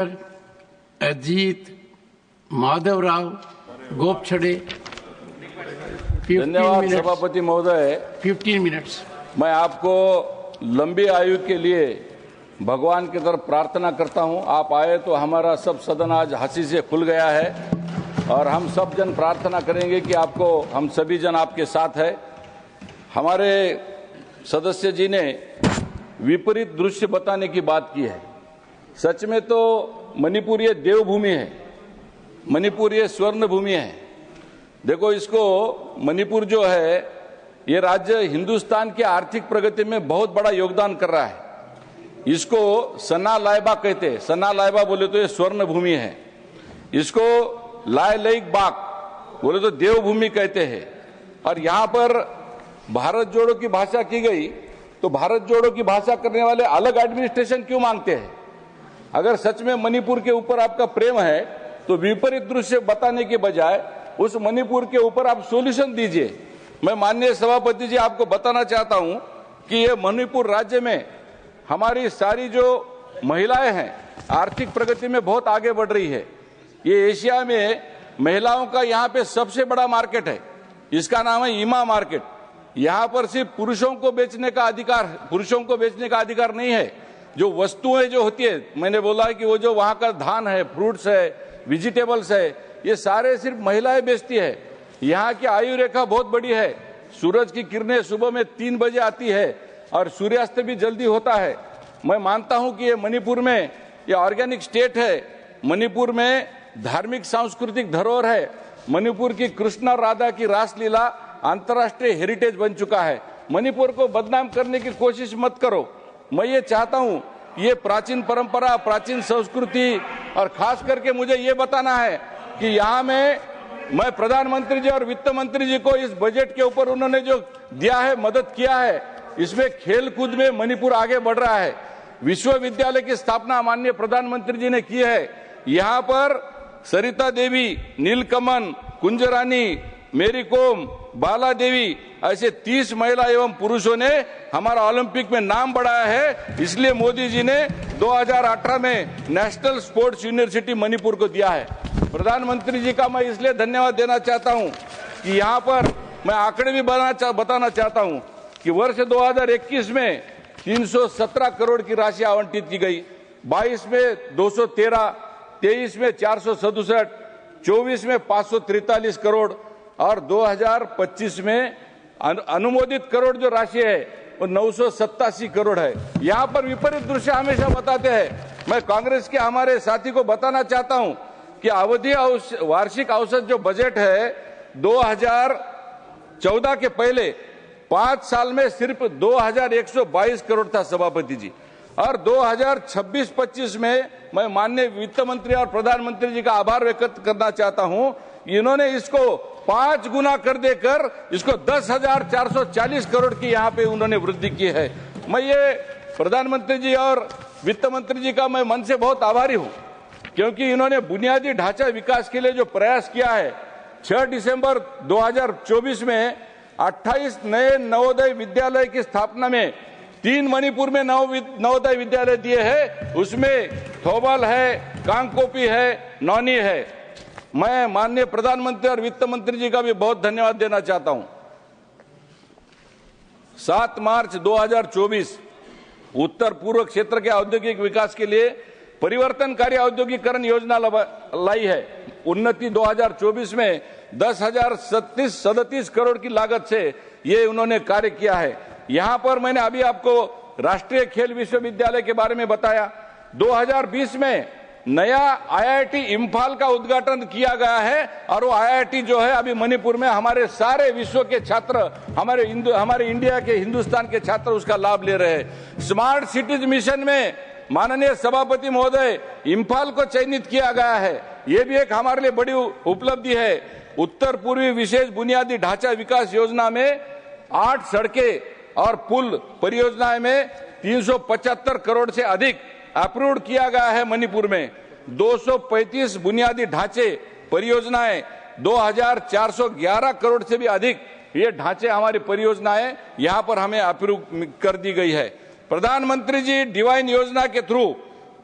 अजीत, माधव राव, गोपछड़े। धन्यवाद सभापति महोदय। 15 मिनट्स। मैं आपको लंबी आयु के लिए भगवान की तरफ प्रार्थना करता हूं। आप आए तो हमारा सब सदन आज हंसी से खुल गया है और हम सब जन प्रार्थना करेंगे कि आपको हम सभी जन आपके साथ है। हमारे सदस्य जी ने विपरीत दृश्य बताने की बात की है। सच में तो मणिपुर ये देवभूमि है, मणिपुर ये स्वर्ण भूमि है। देखो, इसको मणिपुर जो है ये राज्य हिंदुस्तान की आर्थिक प्रगति में बहुत बड़ा योगदान कर रहा है। इसको सना लाइबा कहते हैं। सना लाइबा बोले तो ये स्वर्ण भूमि है। इसको लाय लईक बाग बोले तो देवभूमि कहते हैं। और यहाँ पर भारत जोड़ो की भाषा की गई तो भारत जोड़ो की भाषा करने वाले अलग एडमिनिस्ट्रेशन क्यों मांगते हैं? अगर सच में मणिपुर के ऊपर आपका प्रेम है तो विपरीत दृश्य बताने के बजाय उस मणिपुर के ऊपर आप सॉल्यूशन दीजिए। मैं माननीय सभापति जी आपको बताना चाहता हूं कि ये मणिपुर राज्य में हमारी सारी जो महिलाएं हैं आर्थिक प्रगति में बहुत आगे बढ़ रही है। ये एशिया में महिलाओं का यहाँ पे सबसे बड़ा मार्केट है। इसका नाम है ईमा मार्केट। यहाँ पर सिर्फ पुरुषों को बेचने का अधिकार नहीं है। जो वस्तुएं जो होती है, मैंने बोला है कि वो जो वहाँ का धान है, फ्रूट्स है, वेजिटेबल्स है, ये सारे सिर्फ महिलाएं बेचती है। यहाँ की आयु रेखा बहुत बड़ी है। सूरज की किरणें सुबह में 3 बजे आती है और सूर्यास्त भी जल्दी होता है। मैं मानता हूँ कि ये मणिपुर में ये ऑर्गेनिक स्टेट है। मणिपुर में धार्मिक सांस्कृतिक धरोहर है। मणिपुर की कृष्ण और राधा की रासलीला अंतर्राष्ट्रीय हेरिटेज बन चुका है। मणिपुर को बदनाम करने की कोशिश मत करो। मैं ये चाहता हूं कि ये प्राचीन परंपरा, प्राचीन संस्कृति और खास करके मुझे ये बताना है कि यहाँ मैं प्रधानमंत्री जी और वित्त मंत्री जी को इस बजट के ऊपर उन्होंने जो दिया है, मदद किया है, इसमें खेल कूद में मणिपुर आगे बढ़ रहा है। विश्वविद्यालय की स्थापना माननीय प्रधानमंत्री जी ने की है। यहाँ पर सरिता देवी, नीलकमल, कुंजरानी, मेरी कोम, बाला देवी ऐसे 30 महिला एवं पुरुषों ने हमारा ओलंपिक में नाम बढ़ाया है। इसलिए मोदी जी ने 2018 में नेशनल स्पोर्ट्स यूनिवर्सिटी मणिपुर को दिया है। प्रधानमंत्री जी का मैं इसलिए धन्यवाद देना चाहता हूं कि यहाँ पर मैं आंकड़े भी बताना चाहता हूं कि वर्ष 2021 में 317 करोड़ की राशि आवंटित की गई, 22 में 213, 23 में 467, 24 में 543 करोड़ और 2025 में अनुमोदित करोड़ जो राशि है वो 987 करोड़ है। यहाँ पर विपरीत दृश्य हमेशा बताते हैं। मैं कांग्रेस के हमारे साथी को बताना चाहता हूँ कि अवधि वार्षिक औसत जो बजट है 2014 के पहले 5 साल में सिर्फ 2122 करोड़ था सभापति जी। और 2026-25 में मैं माननीय वित्त मंत्री और प्रधानमंत्री जी का आभार व्यक्त करना चाहता हूं। इन्होंने इसको 5 गुना कर देकर इसको 10,440 करोड़ की यहाँ पे उन्होंने वृद्धि की है। मैं ये प्रधानमंत्री जी और वित्त मंत्री जी का मैं मन से बहुत आभारी हूँ, क्योंकि इन्होंने बुनियादी ढांचा विकास के लिए जो प्रयास किया है। 6 दिसंबर 2024 में 28 नए नवोदय विद्यालय की स्थापना में 3 मणिपुर में नवोदय विद्यालय दिए हैं। उसमें थोबल है, कांगकोपी है, नौनी है। मैं माननीय प्रधानमंत्री और वित्त मंत्री जी का भी बहुत धन्यवाद देना चाहता हूं। 7 मार्च 2024 उत्तर पूर्व क्षेत्र के औद्योगिक विकास के लिए परिवर्तनकारी औद्योगिकरण योजना लाई है। उन्नति 2024 में 10,037 करोड़ की लागत से ये उन्होंने कार्य किया है। यहाँ पर मैंने अभी आपको राष्ट्रीय खेल विश्वविद्यालय के बारे में बताया। 2020 में नया IIT इम्फाल का उद्घाटन किया गया है और वो IIT जो है अभी मणिपुर में हमारे सारे विश्व के छात्र, हमारे इंडिया के, हिंदुस्तान के छात्र उसका लाभ ले रहे हैं। स्मार्ट सिटीज मिशन में माननीय सभापति महोदय इम्फाल को चयनित किया गया है। ये भी एक हमारे लिए बड़ी उपलब्धि है। उत्तर पूर्वी विशेष बुनियादी ढांचा विकास योजना में 8 सड़कें और पुल परियोजनाएं में 375 करोड़ से अधिक अप्रूव्ड किया गया है। मणिपुर में 235 बुनियादी ढांचे परियोजनाएं 2,411 करोड़ से भी अधिक ये ढांचे हमारी परियोजनाएं यहाँ पर हमें अप्रूव कर दी गई है। प्रधानमंत्री जी डिवाइन योजना के थ्रू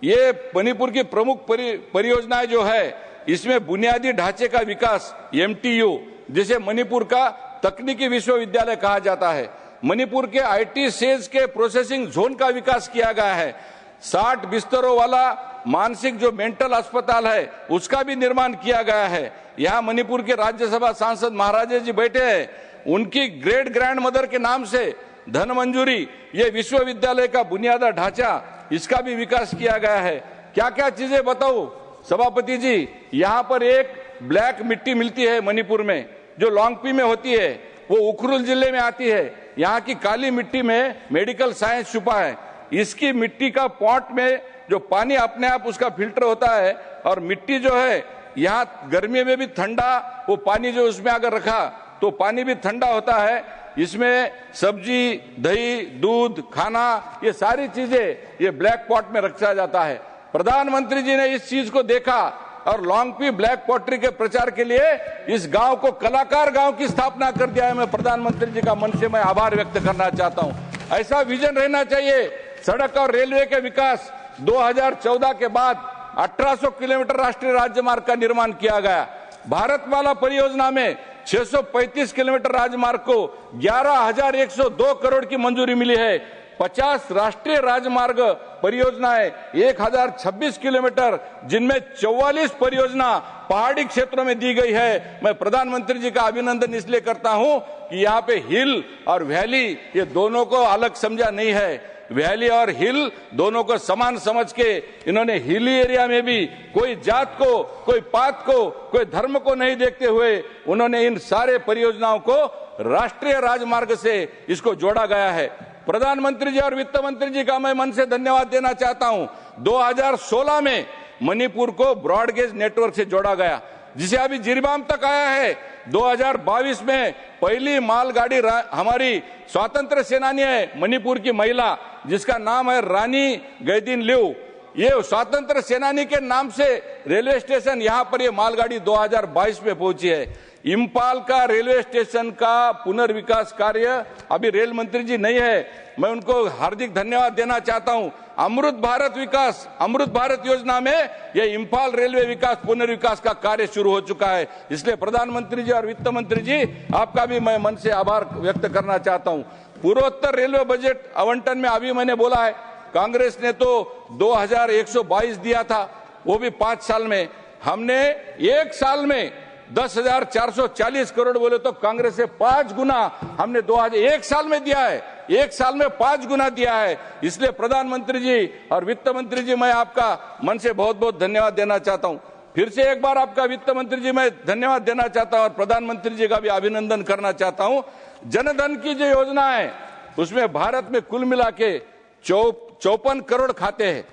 ये मणिपुर की प्रमुख परियोजनाएं जो है, इसमें बुनियादी ढांचे का विकास MTU, जिसे मणिपुर का तकनीकी विश्वविद्यालय कहा जाता है, मणिपुर के IT सेल्स के प्रोसेसिंग जोन का विकास किया गया है, 60 बिस्तरों वाला मानसिक जो मेंटल अस्पताल है उसका भी निर्माण किया गया है। यहाँ मणिपुर के राज्यसभा सांसद महाराजे जी बैठे हैं, उनकी ग्रेट ग्रैंड मदर के नाम से धन मंजूरी, ये विश्वविद्यालय का बुनियादी ढांचा, इसका भी विकास किया गया है। क्या क्या चीजें बताऊं सभापति जी, यहाँ पर एक ब्लैक मिट्टी मिलती है मणिपुर में, जो लोंगपी में होती है, वो उखरुल जिले में आती है। यहाँ की काली मिट्टी में मेडिकल साइंस छुपा है। इसकी मिट्टी का पॉट में जो पानी अपने आप उसका फिल्टर होता है, और मिट्टी जो है यहाँ गर्मी में भी ठंडा, वो पानी जो उसमें अगर रखा तो पानी भी ठंडा होता है। इसमें सब्जी, दही, दूध, खाना, ये सारी चीजें ये ब्लैक पॉट में रखा जाता है। प्रधानमंत्री जी ने इस चीज को देखा और लोंगपी ब्लैक पॉटरी के प्रचार के लिए इस गांव को कलाकार गांव की स्थापना कर दिया है। मैं प्रधानमंत्री जी का मन से मैं आभार व्यक्त करना चाहता हूं। ऐसा विजन रहना चाहिए। सड़क और रेलवे के विकास 2014 के बाद 1800 किलोमीटर राष्ट्रीय राजमार्ग का निर्माण किया गया। भारतमाला परियोजना में 635 किलोमीटर राजमार्ग को 11,102 करोड़ की मंजूरी मिली है। 50 राष्ट्रीय राजमार्ग परियोजनाएं 1026 किलोमीटर, जिनमें 44 परियोजना पहाड़ी क्षेत्रों में दी गई है। मैं प्रधानमंत्री जी का अभिनंदन इसलिए करता हूं कि यहाँ पे हिल और वैली, ये दोनों को अलग समझा नहीं है। वैली और हिल दोनों को समान समझ के इन्होंने हिली एरिया में भी कोई जात को, कोई पात को, कोई धर्म को नहीं देखते हुए उन्होंने इन सारे परियोजनाओं को राष्ट्रीय राजमार्ग से इसको जोड़ा गया है। प्रधानमंत्री जी और वित्त मंत्री जी का मैं मन से धन्यवाद देना चाहता हूं। 2016 में मणिपुर को ब्रॉडगेज नेटवर्क से जोड़ा गया, जिसे अभी जिरीबाम तक आया है। 2022 में पहली मालगाड़ी हमारी स्वतंत्र सेनानी है मणिपुर की महिला, जिसका नाम है रानी गैदिनल्यू। ये स्वतंत्र सेनानी के नाम से रेलवे स्टेशन यहाँ पर ये मालगाड़ी 2022 में पहुंची है। इम्फाल का रेलवे स्टेशन का पुनर्विकास कार्य, अभी रेल मंत्री जी नहीं है, मैं उनको हार्दिक धन्यवाद देना चाहता हूं। अमृत भारत योजना में ये इम्फाल रेलवे विकास पुनर्विकास का कार्य शुरू हो चुका है। इसलिए प्रधानमंत्री जी और वित्त मंत्री जी, आपका भी मैं मन से आभार व्यक्त करना चाहता हूं। पूर्वोत्तर रेलवे बजट आवंटन में अभी मैंने बोला है, कांग्रेस ने तो 2122 दिया था, वो भी 5 साल में। हमने एक साल में 10,440 करोड़ बोले तो कांग्रेस से 5 गुना हमने 2001 साल में दिया है। एक साल में 5 गुना दिया है। इसलिए प्रधानमंत्री जी और वित्त मंत्री जी, मैं आपका मन से बहुत बहुत धन्यवाद देना चाहता हूं। फिर से एक बार आपका वित्त मंत्री जी मैं धन्यवाद देना चाहता हूं और प्रधानमंत्री जी का भी अभिनंदन करना चाहता हूं। जनधन की जो योजना है, उसमें भारत में कुल मिला के 54 करोड़ खाते हैं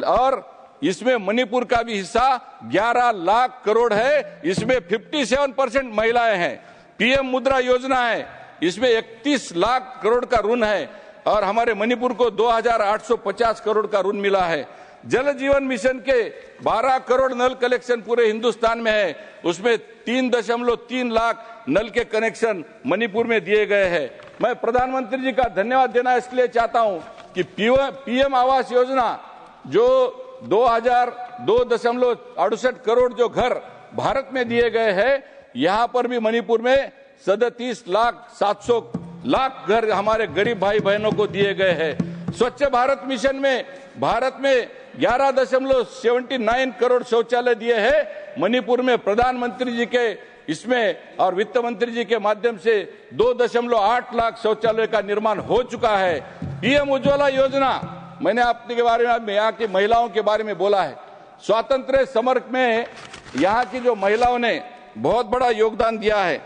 और इसमें मणिपुर का भी हिस्सा 11 लाख करोड़ है। इसमें 57% महिलाएं हैं। PM मुद्रा योजना है, इसमें 31 लाख करोड़ का ऋण है और हमारे मणिपुर को 2,850 करोड़ का ऋण मिला है। जल जीवन मिशन के 12 करोड़ नल कलेक्शन पूरे हिंदुस्तान में है, उसमें 3.3 लाख नल के कनेक्शन मणिपुर में दिए गए हैं। मैं प्रधानमंत्री जी का धन्यवाद देना इसलिए चाहता हूं कि PM आवास योजना जो 2,68 करोड़ जो घर भारत में दिए गए हैं, यहाँ पर भी मणिपुर में 37,700,000 घर हमारे गरीब भाई बहनों को दिए गए हैं। स्वच्छ भारत मिशन में भारत में 11.79 करोड़ शौचालय दिए हैं। मणिपुर में प्रधानमंत्री जी के इसमें और वित्त मंत्री जी के माध्यम से 2.8 लाख शौचालय का निर्माण हो चुका है। PM उज्ज्वला योजना, मैंने आपके के बारे में, यहाँ की महिलाओं के बारे में बोला है। स्वातंत्र्य समर में यहाँ की जो महिलाओं ने बहुत बड़ा योगदान दिया है।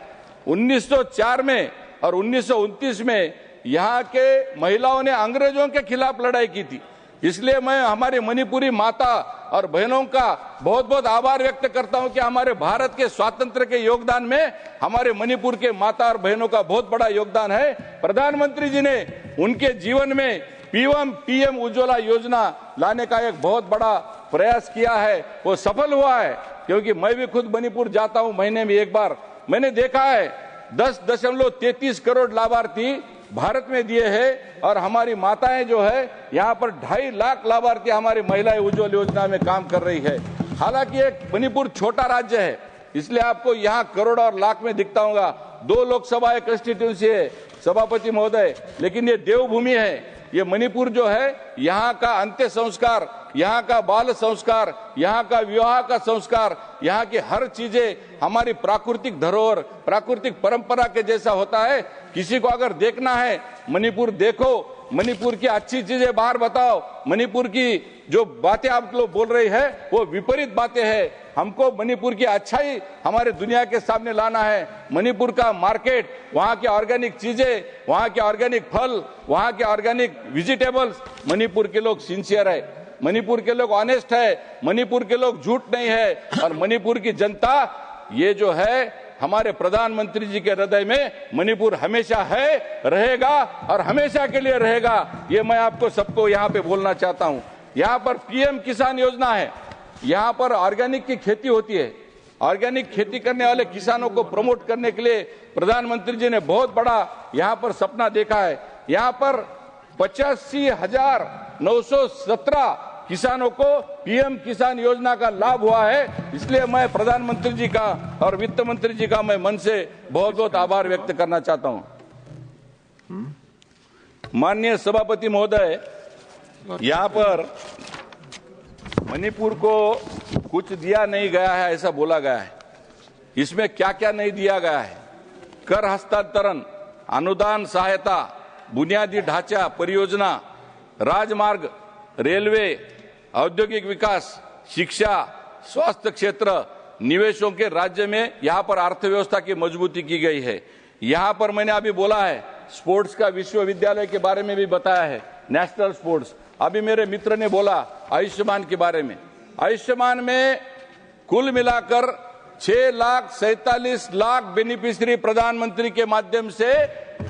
1904 में और 1929 में यहाँ के महिलाओं ने अंग्रेजों के खिलाफ लड़ाई की थी। इसलिए मैं हमारे मणिपुरी माता और बहनों का बहुत बहुत आभार व्यक्त करता हूं कि हमारे भारत के स्वातंत्र्य के योगदान में हमारे मणिपुर के माता और बहनों का बहुत बड़ा योगदान है। प्रधानमंत्री जी ने उनके जीवन में PM उज्ज्वला योजना लाने का एक बहुत बड़ा प्रयास किया है, वो सफल हुआ है। क्योंकि मैं भी खुद मणिपुर जाता हूं महीने में एक बार, मैंने देखा है 10.33 करोड़ लाभार्थी भारत में दिए हैं और हमारी माताएं जो है यहाँ पर 2.5 लाख लाभार्थी हमारी महिलाएं उज्ज्वल योजना में काम कर रही है। हालांकि एक मणिपुर छोटा राज्य है, इसलिए आपको यहाँ करोड़ और लाख में दिखता होगा। 2 लोकसभा कंस्टिट्यूंसी है सभापति महोदय, लेकिन ये देवभूमि है। ये मणिपुर जो है यहाँ का अंत्य संस्कार, यहाँ का बाल संस्कार, यहाँ का विवाह का संस्कार, यहाँ की हर चीजें हमारी प्राकृतिक धरोहर, प्राकृतिक परंपरा के जैसा होता है। किसी को अगर देखना है मणिपुर देखो, मणिपुर की अच्छी चीजें बाहर बताओ। मणिपुर की जो बातें आप लोग बोल रहे हैं वो विपरीत बातें हैं। हमको मणिपुर की अच्छाई हमारे दुनिया के सामने लाना है। मणिपुर का मार्केट, वहाँ के ऑर्गेनिक चीजें, वहाँ के ऑर्गेनिक फल, वहाँ के ऑर्गेनिक वेजिटेबल्स, मणिपुर के लोग सिंसियर है, मणिपुर के लोग ऑनेस्ट है, मणिपुर के लोग झूठ नहीं है। और मणिपुर की जनता ये जो है हमारे प्रधानमंत्री जी के हृदय में मणिपुर हमेशा है, रहेगा और हमेशा के लिए रहेगा। ये मैं आपको सबको यहाँ पे बोलना चाहता हूँ। यहाँ पर पीएम किसान योजना है, यहाँ पर ऑर्गेनिक की खेती होती है। ऑर्गेनिक खेती करने वाले किसानों को प्रमोट करने के लिए प्रधानमंत्री जी ने बहुत बड़ा यहाँ पर सपना देखा है। यहाँ पर 85,917 किसानों को पीएम किसान योजना का लाभ हुआ है। इसलिए मैं प्रधानमंत्री जी का और वित्त मंत्री जी का मैं मन से बहुत बहुत आभार व्यक्त करना चाहता हूं। माननीय सभापति महोदय, यहाँ पर मणिपुर को कुछ दिया नहीं गया है ऐसा बोला गया है। इसमें क्या क्या नहीं दिया गया है? कर हस्तांतरण, अनुदान सहायता, बुनियादी ढांचा परियोजना, राजमार्ग, रेलवे, औद्योगिक विकास, शिक्षा, स्वास्थ्य क्षेत्र, निवेशों के राज्य में यहाँ पर अर्थव्यवस्था की मजबूती की गई है। यहाँ पर मैंने अभी बोला है स्पोर्ट्स का विश्वविद्यालय के बारे में भी बताया है, नेशनल स्पोर्ट्स। अभी मेरे मित्र ने बोला आयुष्मान के बारे में। आयुष्मान में कुल मिलाकर 6,47,00,000 बेनिफिशियरी प्रधानमंत्री के माध्यम से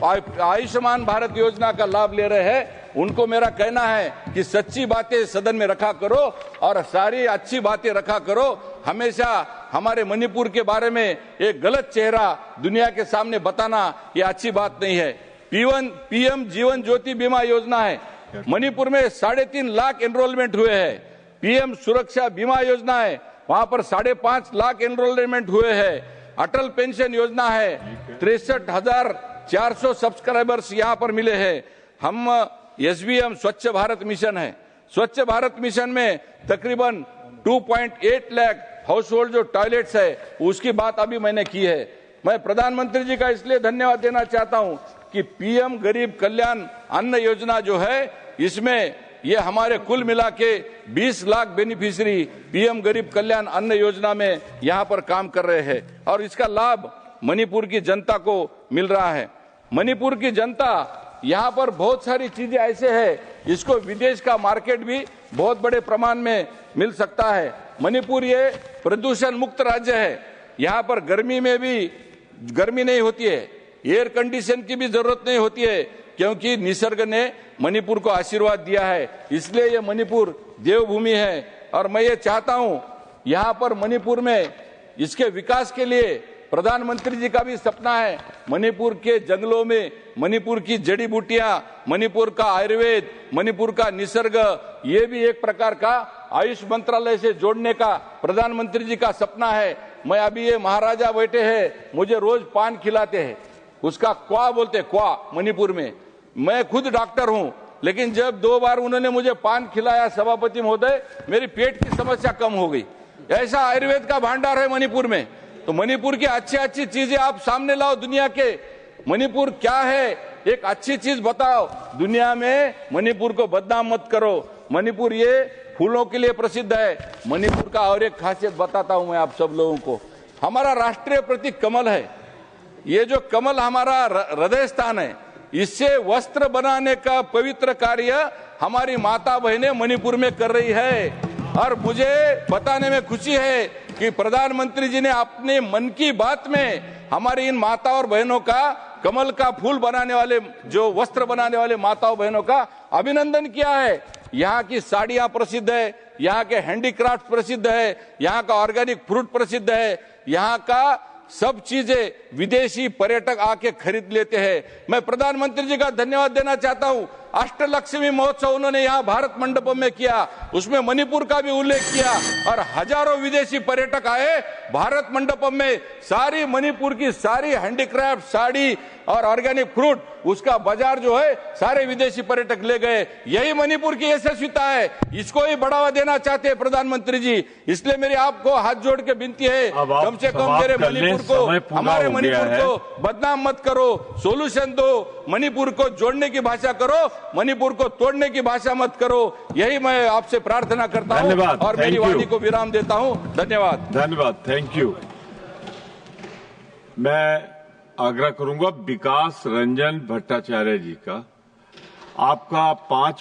आयुष्मान भारत योजना का लाभ ले रहे हैं। उनको मेरा कहना है कि सच्ची बातें सदन में रखा करो और सारी अच्छी बातें रखा करो। हमेशा हमारे मणिपुर के बारे में एक गलत चेहरा दुनिया के सामने बताना ये अच्छी बात नहीं है। पीएम जीवन ज्योति बीमा योजना है, मणिपुर में 3.5 लाख एनरोलमेंट हुए हैं। पीएम सुरक्षा बीमा योजना है, वहां पर 5.5 लाख एनरोलमेंट हुए हैं। अटल पेंशन योजना है, 63,400 सब्सक्राइबर्स यहाँ पर मिले हैं। हम SBM स्वच्छ भारत मिशन है, स्वच्छ भारत मिशन में तकरीबन 2.8 लाख हाउस होल्ड जो टॉयलेट्स है उसकी बात अभी मैंने की है। मैं प्रधानमंत्री जी का इसलिए धन्यवाद देना चाहता हूं कि पीएम गरीब कल्याण अन्न योजना जो है इसमें ये हमारे कुल मिला के 20 लाख बेनिफिशियरी पीएम गरीब कल्याण अन्न योजना में यहाँ पर काम कर रहे हैं और इसका लाभ मणिपुर की जनता को मिल रहा है। मणिपुर की जनता यहाँ पर बहुत सारी चीजें ऐसे है, इसको विदेश का मार्केट भी बहुत बड़े प्रमाण में मिल सकता है। मणिपुर ये प्रदूषण मुक्त राज्य है, यहाँ पर गर्मी में भी गर्मी नहीं होती है, एयर कंडीशन की भी जरूरत नहीं होती है, क्योंकि निसर्ग ने मणिपुर को आशीर्वाद दिया है। इसलिए ये मणिपुर देवभूमि है और मैं ये चाहता हूँ यहाँ पर मणिपुर में इसके विकास के लिए प्रधानमंत्री जी का भी सपना है। मणिपुर के जंगलों में मणिपुर की जड़ी बूटियां, मणिपुर का आयुर्वेद, मणिपुर का निसर्ग, ये भी एक प्रकार का आयुष मंत्रालय से जोड़ने का प्रधानमंत्री जी का सपना है। मैं अभी ये महाराजा बैठे हैं, मुझे रोज पान खिलाते हैं, उसका क्वा बोलते क्वा मणिपुर में। मैं खुद डॉक्टर हूं, लेकिन जब 2 बार उन्होंने मुझे पान खिलाया सभापति महोदय, मेरी पेट की समस्या कम हो गई। ऐसा आयुर्वेद का भंडार है मणिपुर में। तो मणिपुर की अच्छी चीजें आप सामने लाओ दुनिया के। मणिपुर क्या है एक अच्छी चीज बताओ दुनिया में, मणिपुर को बदनाम मत करो। मणिपुर ये फूलों के लिए प्रसिद्ध है। मणिपुर का और एक खासियत बताता हूं मैं आप सब लोगों को। हमारा राष्ट्रीय प्रतीक कमल है। ये जो कमल हमारा हृदय स्थान है, इससे वस्त्र बनाने का पवित्र कार्य हमारी माता बहनें मणिपुर में कर रही है। और मुझे बताने में खुशी है कि प्रधानमंत्री जी ने अपने मन की बात में हमारी इन माता और बहनों का कमल का फूल बनाने वाले, जो वस्त्र बनाने वाले माताओं बहनों का अभिनंदन किया है। यहाँ की साड़ियां प्रसिद्ध है, यहाँ के हैंडीक्राफ्ट प्रसिद्ध है, यहाँ का ऑर्गेनिक फ्रूट प्रसिद्ध है, यहाँ का सब चीजें विदेशी पर्यटक आके खरीद लेते हैं। मैं प्रधानमंत्री जी का धन्यवाद देना चाहता हूं। अष्टलक्ष्मी महोत्सव उन्होंने यहाँ भारत मंडपम में किया, उसमें मणिपुर का भी उल्लेख किया और हजारों विदेशी पर्यटक आए भारत मंडपम में। सारी मणिपुर की सारी हैंडीक्राफ्ट, साड़ी और ऑर्गेनिक फ्रूट, उसका बाजार जो है सारे विदेशी पर्यटक ले गए। यही मणिपुर की यशस्विता है, इसको ही बढ़ावा देना चाहते हैं प्रधानमंत्री जी। इसलिए मेरी आपको हाथ जोड़ के विनती है, कम से कम मेरे मणिपुर को, हमारे मणिपुर को बदनाम मत करो, सोल्यूशन दो, मणिपुर को जोड़ने की भाषा करो, मणिपुर को तोड़ने की भाषा मत करो। यही मैं आपसे प्रार्थना करता हूं और मेरी वाणी को विराम देता हूं। धन्यवाद। धन्यवाद, थैंक यू। मैं आग्रह करूंगा विकास रंजन भट्टाचार्य जी का, आपका 5